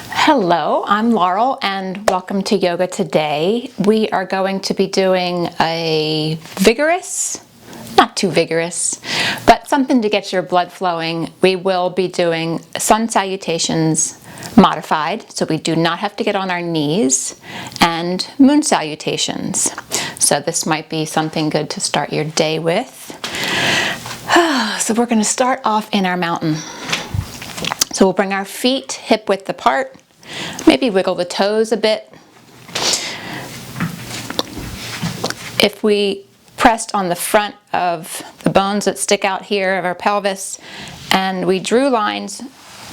Hello, I'm Laurel and welcome to Yoga Today. We are going to be doing a vigorous, not too vigorous, but something to get your blood flowing. We will be doing sun salutations modified, so we do not have to get on our knees, and moon salutations. So this might be something good to start your day with. So we're going to start off in our mountain. So we'll bring our feet hip width apart, maybe wiggle the toes a bit. If we pressed on the front of the bones that stick out here of our pelvis and we drew lines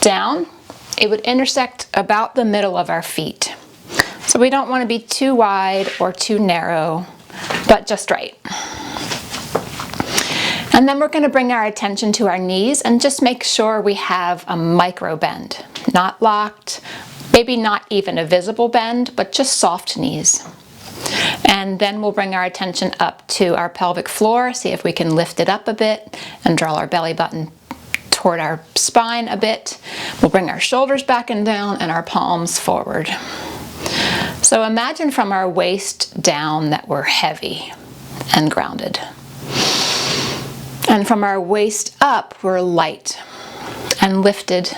down, it would intersect about the middle of our feet. So we don't want to be too wide or too narrow, but just right. And then we're going to bring our attention to our knees and just make sure we have a micro bend, not locked, maybe not even a visible bend, but just soft knees. And then we'll bring our attention up to our pelvic floor, see if we can lift it up a bit and draw our belly button toward our spine a bit. We'll bring our shoulders back and down and our palms forward. So imagine from our waist down that we're heavy and grounded. And from our waist up, we're light and lifted.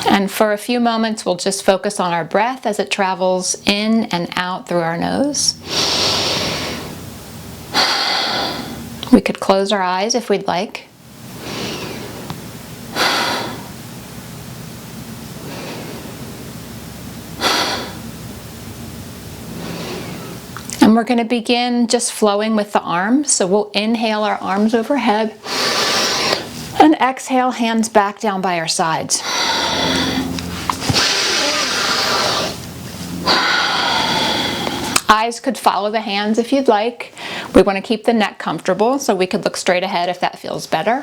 And for a few moments, we'll just focus on our breath as it travels in and out through our nose. We could close our eyes if we'd like. And we're going to begin just flowing with the arms. So we'll inhale our arms overhead and exhale, hands back down by our sides. Eyes could follow the hands if you'd like. We want to keep the neck comfortable, so we could look straight ahead if that feels better.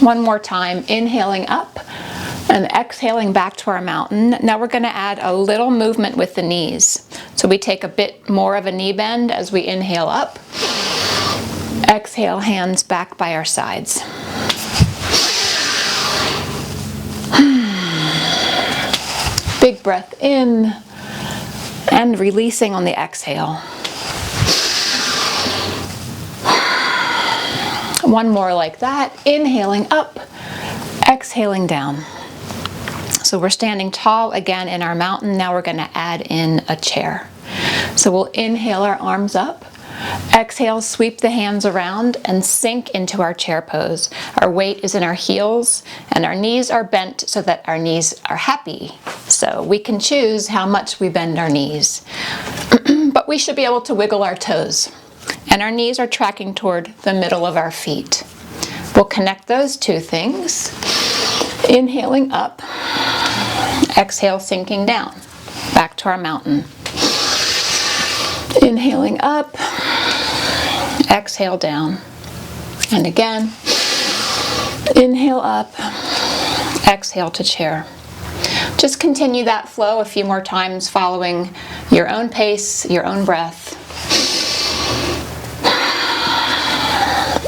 One more time, inhaling up and exhaling back to our mountain. Now we're going to add a little movement with the knees. So we take a bit more of a knee bend as we inhale up. Exhale, hands back by our sides. Big breath in and releasing on the exhale. One more like that. Inhaling up, exhaling down. So we're standing tall again in our mountain. Now we're going to add in a chair. So we'll inhale our arms up. Exhale, sweep the hands around and sink into our chair pose. Our weight is in our heels and our knees are bent so that our knees are happy. So we can choose how much we bend our knees. But we should be able to wiggle our toes. And our knees are tracking toward the middle of our feet. We'll connect those two things. Inhaling up. Exhale, sinking down. Back to our mountain. Inhaling up. Exhale down. And again. Inhale up. Exhale to chair. Just continue that flow a few more times, following your own pace, your own breath.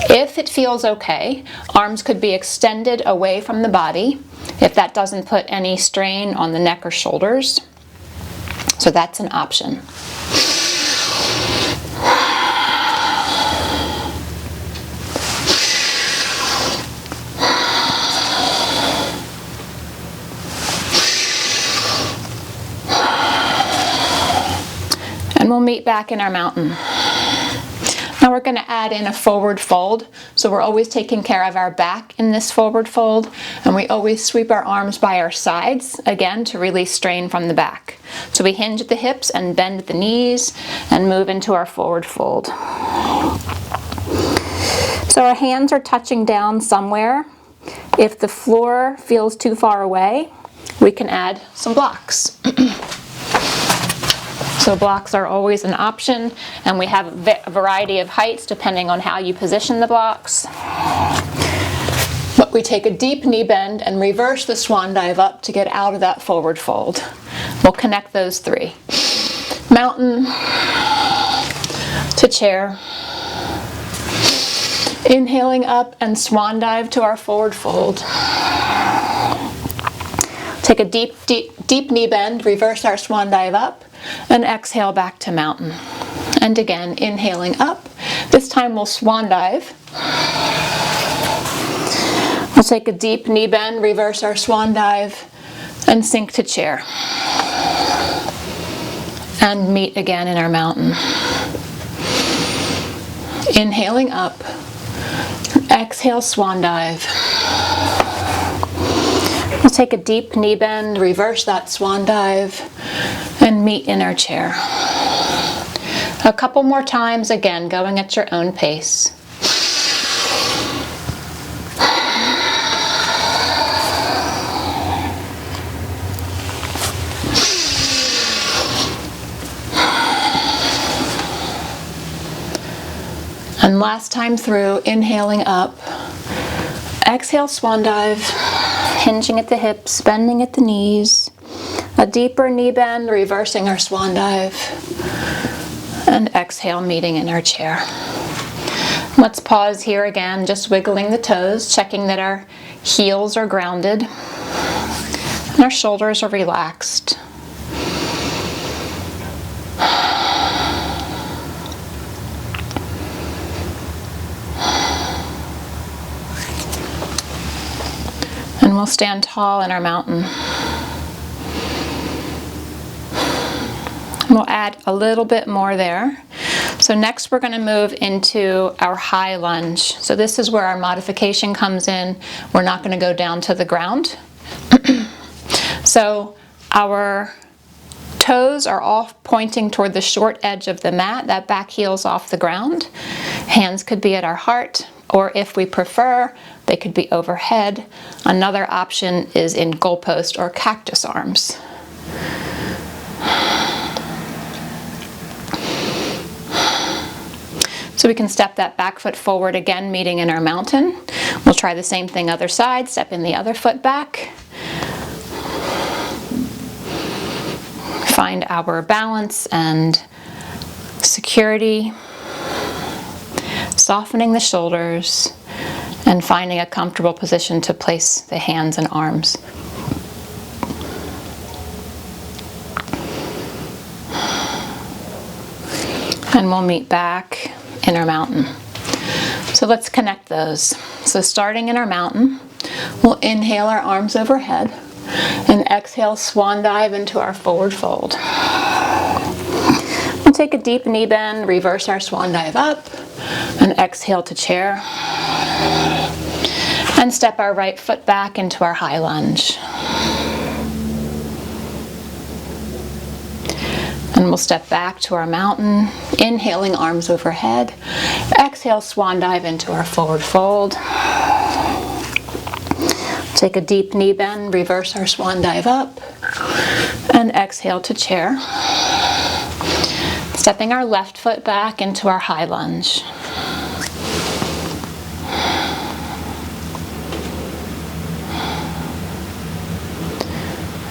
If it feels okay, arms could be extended away from the body if that doesn't put any strain on the neck or shoulders. So that's an option. And we'll meet back in our mountain. Now we're going to add in a forward fold. So we're always taking care of our back in this forward fold. And we always sweep our arms by our sides, again, to release strain from the back. So we hinge at the hips and bend at the knees and move into our forward fold. So our hands are touching down somewhere. If the floor feels too far away, we can add some blocks. So blocks are always an option, and we have a variety of heights depending on how you position the blocks. But we take a deep knee bend and reverse the swan dive up to get out of that forward fold. We'll connect those three. Mountain to chair. Inhaling up and swan dive to our forward fold. Take a deep knee bend, reverse our swan dive up, and exhale back to mountain. And again, inhaling up. This time we'll swan dive. We'll take a deep knee bend, reverse our swan dive, and sink to chair. And meet again in our mountain. Inhaling up. Exhale, swan dive. We'll take a deep knee bend, reverse that swan dive, and meet in our chair. A couple more times, again, going at your own pace. And last time through, inhaling up, exhale, swan dive, hinging at the hips, bending at the knees, a deeper knee bend, reversing our swan dive, and exhale, meeting in our chair. Let's pause here again, just wiggling the toes, checking that our heels are grounded and our shoulders are relaxed. And we'll stand tall in our mountain. And we'll add a little bit more there. So next we're going to move into our high lunge. So this is where our modification comes in. We're not going to go down to the ground. So our toes are all pointing toward the short edge of the mat. That back heel's off the ground. Hands could be at our heart, or if we prefer, they could be overhead. Another option is in goalpost or cactus arms. So we can step that back foot forward again, meeting in our mountain. We'll try the same thing other side, step in the other foot back. Find our balance and security, softening the shoulders, and finding a comfortable position to place the hands and arms. And we'll meet back in our mountain. So let's connect those. So starting in our mountain, we'll inhale our arms overhead and exhale, swan dive into our forward fold. We'll take a deep knee bend, reverse our swan dive up, and exhale to chair. And step our right foot back into our high lunge. And we'll step back to our mountain, inhaling arms overhead. Exhale, swan dive into our forward fold. Take a deep knee bend, reverse our swan dive up, and exhale to chair. Stepping our left foot back into our high lunge.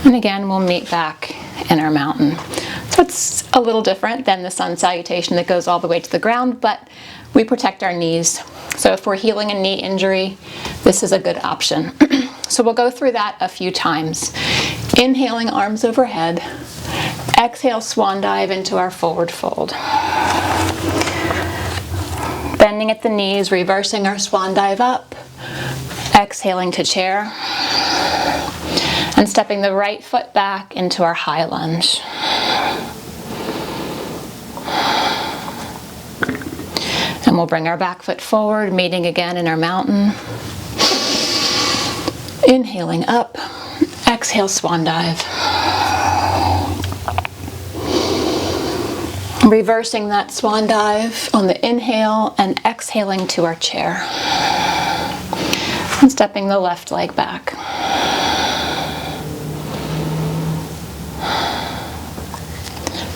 And again, we'll meet back in our mountain. So it's a little different than the sun salutation that goes all the way to the ground, but we protect our knees. So if we're healing a knee injury, this is a good option. So we'll go through that a few times. Inhaling arms overhead. Exhale, swan dive into our forward fold. Bending at the knees, reversing our swan dive up. Exhaling to chair. And stepping the right foot back into our high lunge. And we'll bring our back foot forward, meeting again in our mountain. Inhaling up, exhale, swan dive. Reversing that swan dive on the inhale and exhaling to our chair. And stepping the left leg back.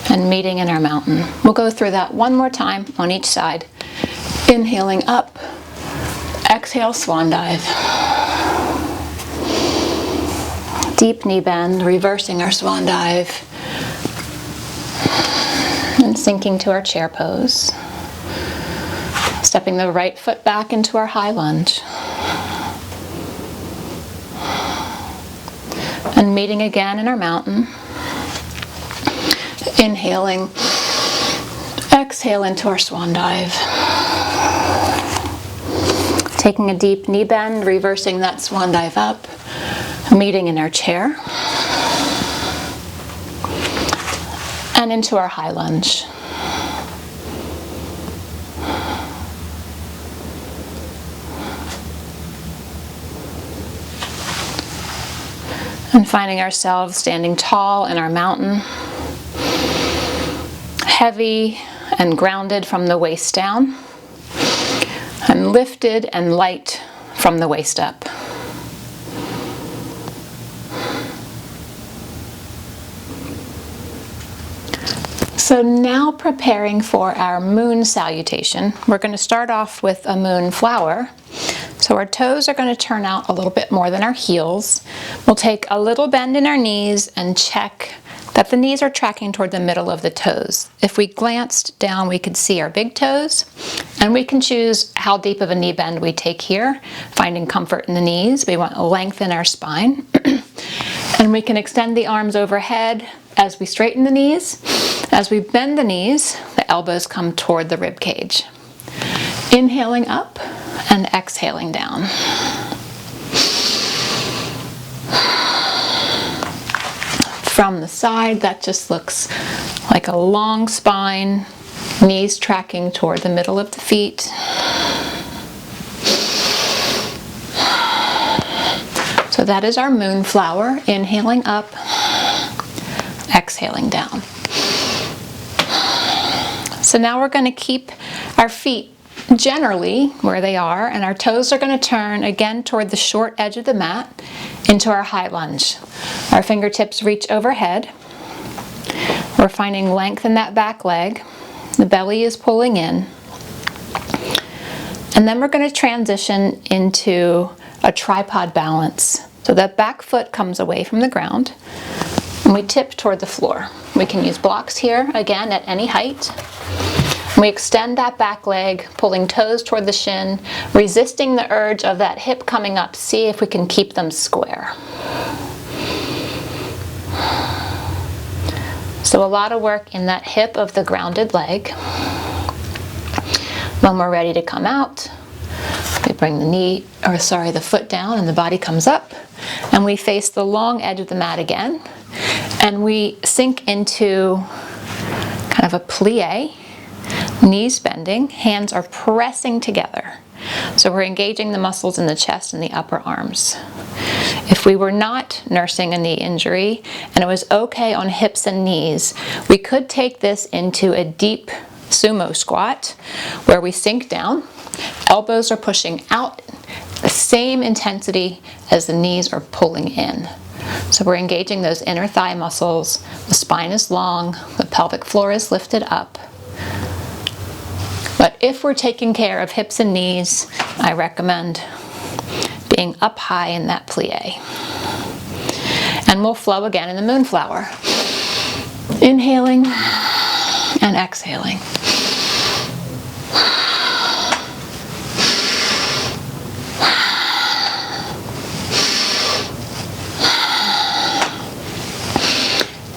And meeting in our mountain. We'll go through that one more time on each side. Inhaling up, exhale, swan dive. Deep knee bend, reversing our swan dive. And sinking to our chair pose. Stepping the right foot back into our high lunge. And meeting again in our mountain. Inhaling, exhale into our swan dive. Taking a deep knee bend, reversing that swan dive up, meeting in our chair. And into our high lunge. And finding ourselves standing tall in our mountain, heavy and grounded from the waist down, and lifted and light from the waist up. So now preparing for our moon salutation, we're going to start off with a moon flower. So our toes are going to turn out a little bit more than our heels. We'll take a little bend in our knees and check that the knees are tracking toward the middle of the toes. If we glanced down, we could see our big toes, and we can choose how deep of a knee bend we take here, finding comfort in the knees. We want to lengthen our spine. And we can extend the arms overhead as we straighten the knees. As we bend the knees, the elbows come toward the rib cage. Inhaling up and exhaling down. From the side, that just looks like a long spine, knees tracking toward the middle of the feet. So that is our moon flower. Inhaling up, exhaling down. So now we're going to keep our feet generally where they are, and our toes are going to turn again toward the short edge of the mat into our high lunge. Our fingertips reach overhead. We're finding length in that back leg. The belly is pulling in. And then we're going to transition into a tripod balance. So that back foot comes away from the ground and we tip toward the floor. We can use blocks here, again, at any height. We extend that back leg, pulling toes toward the shin, resisting the urge of that hip coming up. See if we can keep them square. So a lot of work in that hip of the grounded leg. When we're ready to come out, we bring the foot down and the body comes up, and we face the long edge of the mat again, and we sink into kind of a plie. Knees bending, hands are pressing together. So we're engaging the muscles in the chest and the upper arms. If we were not nursing a knee injury and it was okay on hips and knees, we could take this into a deep sumo squat where we sink down, elbows are pushing out, the same intensity as the knees are pulling in. So we're engaging those inner thigh muscles, the spine is long, the pelvic floor is lifted up. But if we're taking care of hips and knees, I recommend being up high in that plie. And we'll flow again in the moonflower. Inhaling and exhaling.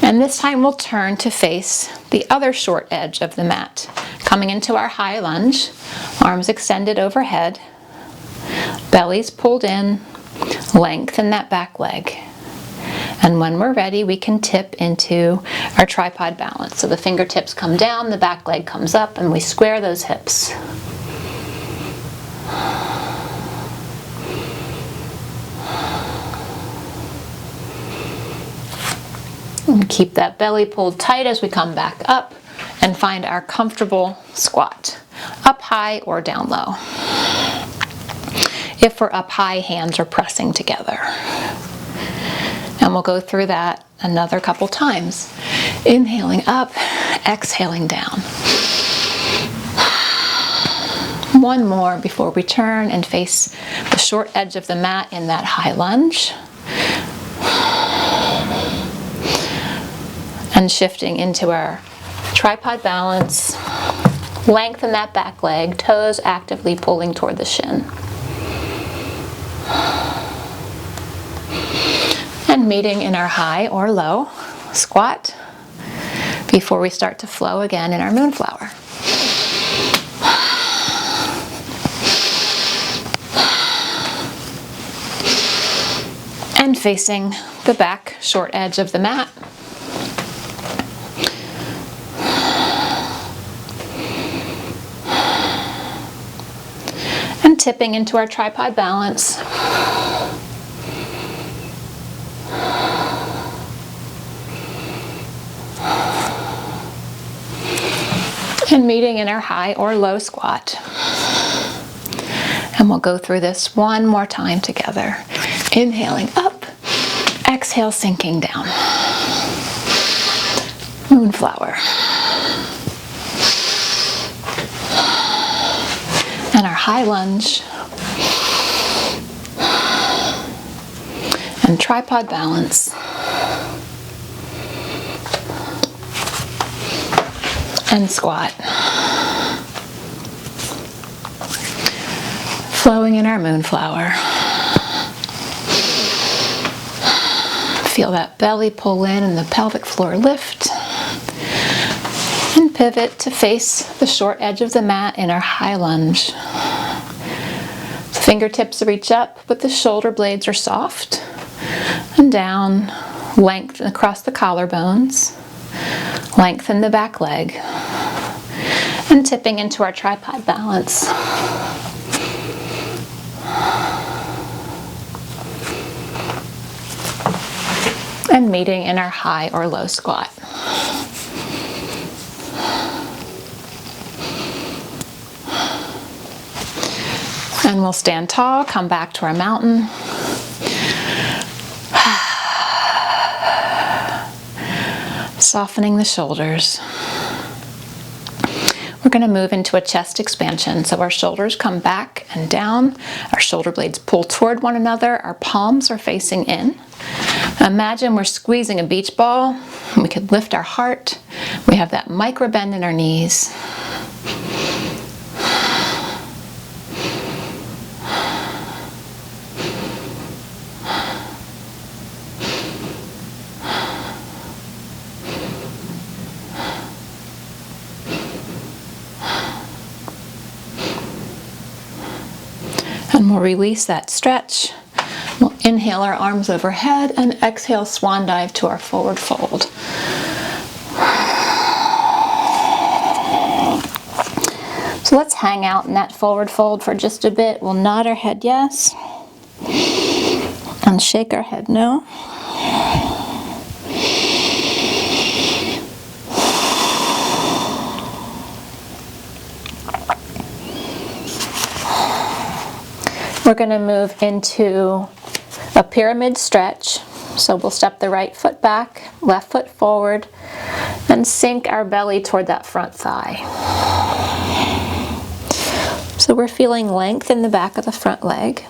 And this time we'll turn to face the other short edge of the mat. Coming into our high lunge, arms extended overhead, belly's pulled in, lengthen that back leg. And when we're ready, we can tip into our tripod balance. So the fingertips come down, the back leg comes up, and we square those hips. And keep that belly pulled tight as we come back up and find our comfortable squat, up high or down low. If we're up high, hands are pressing together. And we'll go through that another couple times. Inhaling up, exhaling down. One more before we turn and face the short edge of the mat in that high lunge. And shifting into our tripod balance. Lengthen that back leg, toes actively pulling toward the shin. And meeting in our high or low squat before we start to flow again in our moonflower. And facing the back short edge of the mat. And tipping into our tripod balance. And meeting in our high or low squat. And we'll go through this one more time together. Inhaling up, exhale sinking down. Moonflower. And our high lunge. And tripod balance. And squat. Flowing in our moonflower. Feel that belly pull in and the pelvic floor lift. And pivot to face the short edge of the mat in our high lunge. The fingertips reach up, but the shoulder blades are soft. And down, lengthen across the collarbones. Lengthen the back leg. And tipping into our tripod balance. And meeting in our high or low squat. And we'll stand tall, come back to our mountain. Softening the shoulders. We're going to move into a chest expansion. So our shoulders come back and down. Our shoulder blades pull toward one another. Our palms are facing in. Imagine we're squeezing a beach ball. We could lift our heart. We have that micro bend in our knees. And we'll release that stretch. We'll inhale our arms overhead and exhale swan dive to our forward fold. So let's hang out in that forward fold for just a bit. We'll nod our head yes and shake our head no. We're going to move into a pyramid stretch. So we'll step the right foot back, left foot forward, and sink our belly toward that front thigh. So we're feeling length in the back of the front leg.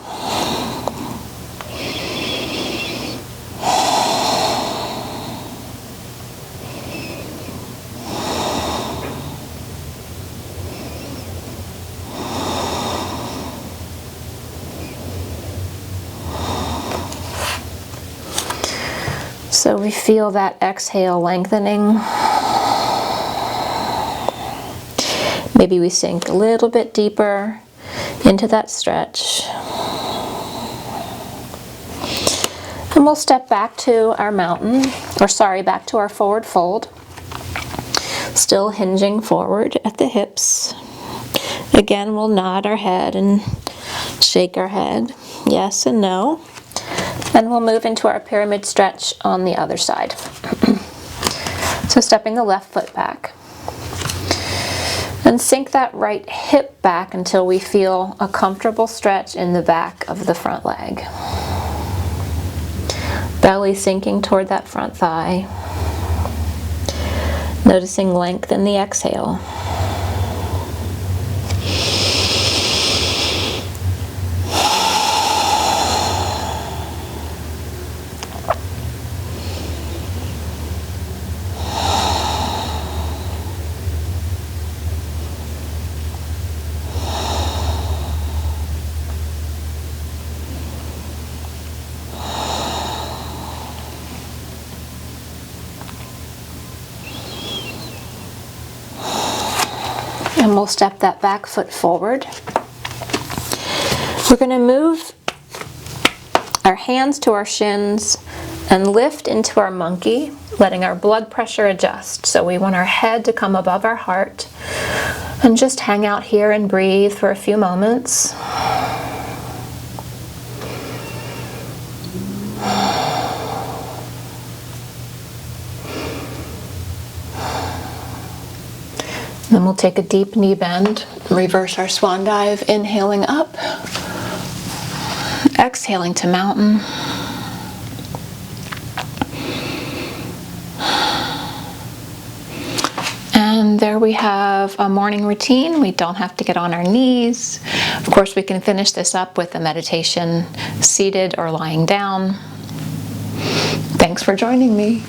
So we feel that exhale lengthening. Maybe we sink a little bit deeper into that stretch. And we'll step back to our mountain, back to our forward fold. Still hinging forward at the hips. Again, we'll nod our head and shake our head, yes and no. Then we'll move into our pyramid stretch on the other side. So stepping the left foot back. And sink that right hip back until we feel a comfortable stretch in the back of the front leg. Belly sinking toward that front thigh. Noticing length in the exhale. we'll step that back foot forward. We're going to move our hands to our shins and lift into our monkey, letting our blood pressure adjust. So we want our head to come above our heart, and just hang out here and breathe for a few moments. Then we'll take a deep knee bend, reverse our swan dive, inhaling up, exhaling to mountain. And there we have a morning routine. We don't have to get on our knees. Of course, we can finish this up with a meditation seated or lying down. Thanks for joining me.